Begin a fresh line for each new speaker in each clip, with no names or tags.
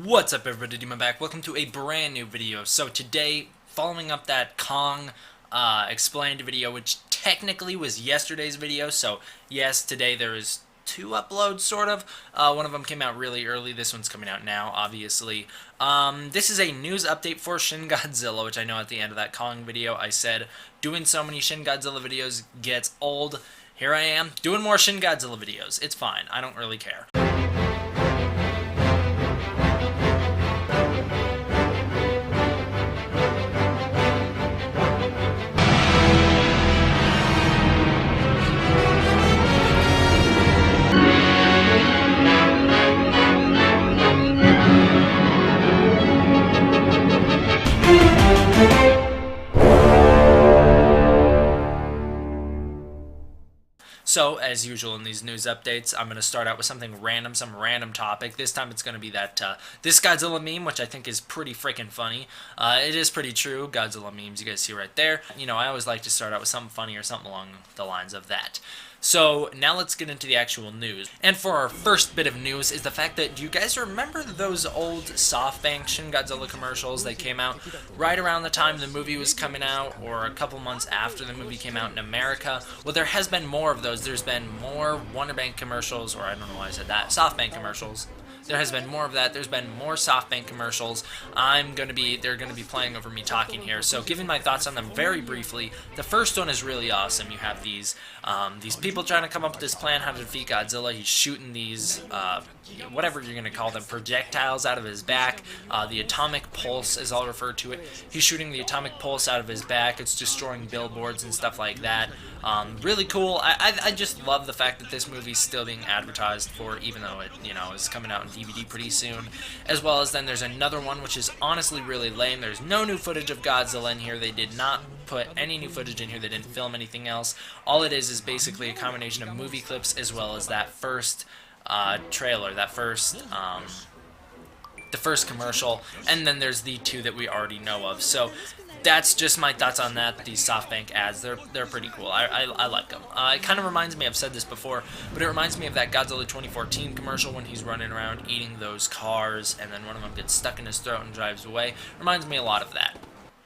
What's up, everybody? Demon back. Welcome to a brand new video. So today, following up that Kong explained video, which technically was yesterday's video. So yes, today there is two uploads, sort of. One of them came out really early. This one's coming out now, obviously. This is a news update for Shin Godzilla, which I know at the end of that Kong video I said doing so many Shin Godzilla videos gets old. Here I am, doing more Shin Godzilla videos. It's fine. I don't really care. So, as usual in these news updates, I'm going to start out with something random, some random topic. This time it's going to be that this Godzilla meme, which I think is pretty freaking funny. It is pretty true, Godzilla memes you guys see right there. You know, I always like to start out with something funny or something along the lines of that. So, now let's get into the actual news. And for our first bit of news is the fact that, do you guys remember those old SoftBank Shin Godzilla commercials that came out right around the time the movie was coming out, or a couple months after the movie came out in America? Well, there has been more of those. There's been more WonderBank commercials, or I don't know why I said that, SoftBank commercials. There has been more of that. There's been more SoftBank commercials. They're gonna be playing over me talking here. So, giving my thoughts on them very briefly. The first one is really awesome. You have these people trying to come up with this plan how to defeat Godzilla. He's shooting these whatever you're gonna call them, projectiles out of his back. The atomic pulse is all referred to it. He's shooting the atomic pulse out of his back. It's destroying billboards and stuff like that. Really cool. I just love the fact that this movie's still being advertised for, even though it, you know, is coming out on DVD pretty soon. As well as then there's another one which is honestly really lame. There's no new footage of Godzilla in here. They did not put any new footage in here. They didn't film anything else. All it is basically a combination of movie clips as well as that first trailer, the first commercial, and then there's the two that we already know of. So that's just my thoughts on that. These SoftBank ads, they're pretty cool. I like them. It kind of reminds me, I've said this before, but it reminds me of that Godzilla 2014 commercial when he's running around eating those cars, and then one of them gets stuck in his throat and drives away. Reminds me a lot of that.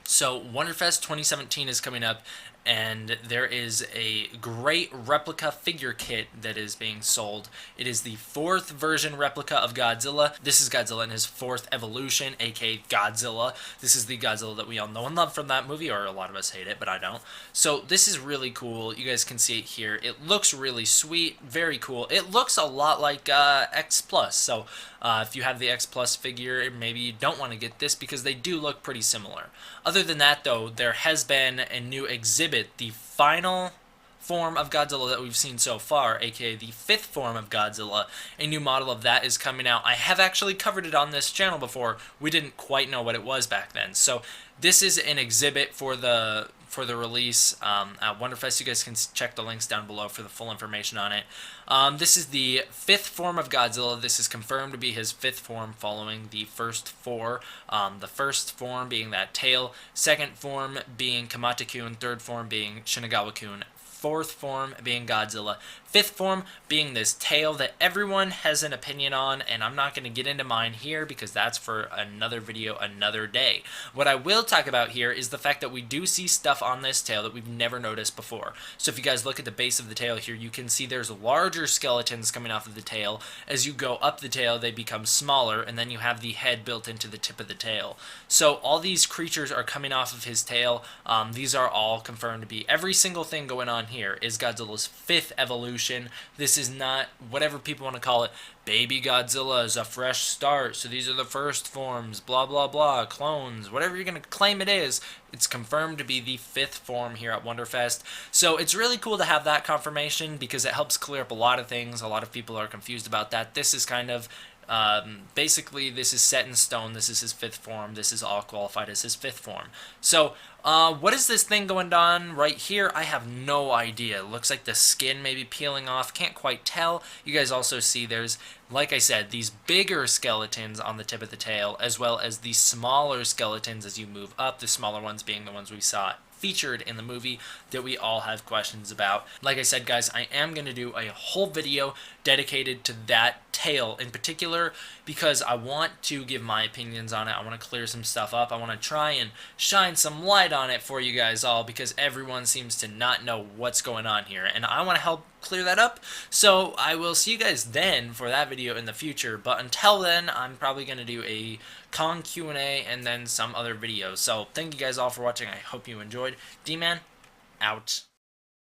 So Wonderfest 2017 is coming up, and there is a great replica figure kit that is being sold. It is the 4th version replica of Godzilla. This is Godzilla in his 4th evolution, aka Godzilla. This is the Godzilla that we all know and love from that movie, or a lot of us hate it, but I don't. So this is really cool. You guys can see it here. It looks really sweet, very cool. It looks a lot like X Plus. So if you have the X Plus figure, maybe you don't want to get this because they do look pretty similar. Other than that, though, there has been a new exhibit, the final form of Godzilla that we've seen so far, aka the 5th form of Godzilla. A new model of that is coming out. I have actually covered it on this channel before. We didn't quite know what it was back then. So this is an exhibit for the release at Wonderfest. You guys can check the links down below for the full information on it. This is the 5th form of Godzilla. This is confirmed to be his 5th form following the first 4. The first form being that tail, 2nd form being Kamata-kun, 3rd form being Shinagawa-kun, 4th form being Godzilla, 5th form being this tail that everyone has an opinion on, and I'm not going to get into mine here because that's for another video another day. What I will talk about here is the fact that we do see stuff on this tail that we've never noticed before. So if you guys look at the base of the tail here, you can see there's larger skeletons coming off of the tail. As you go up the tail, they become smaller, and then you have the head built into the tip of the tail. So all these creatures are coming off of his tail. These are all confirmed to be, every single thing going on here is Godzilla's 5th evolution. This is not, whatever people want to call it, Baby Godzilla is a fresh start, so these are the first forms, blah blah blah, clones, whatever you're going to claim it is, it's confirmed to be the 5th form here at Wonderfest. So it's really cool to have that confirmation because it helps clear up a lot of things. A lot of people are confused about that. This is kind of basically, this is set in stone. This is his 5th form. This is all qualified as his 5th form. So, what is this thing going on right here? I have no idea. It looks like the skin may be peeling off. Can't quite tell. You guys also see there's, like I said, these bigger skeletons on the tip of the tail, as well as the smaller skeletons as you move up, the smaller ones being the ones we saw featured in the movie that we all have questions about. Like I said, guys, I am going to do a whole video dedicated to that tale in particular, because I want to give my opinions on it. I want to clear some stuff up. I want to try and shine some light on it for you guys all, because everyone seems to not know what's going on here, and I want to help clear that up. So I will see you guys then for that video in the future, but until then, I'm probably going to do a Kong Q&A and then some other videos. So thank you guys all for watching. I hope you enjoyed. D-Man, out.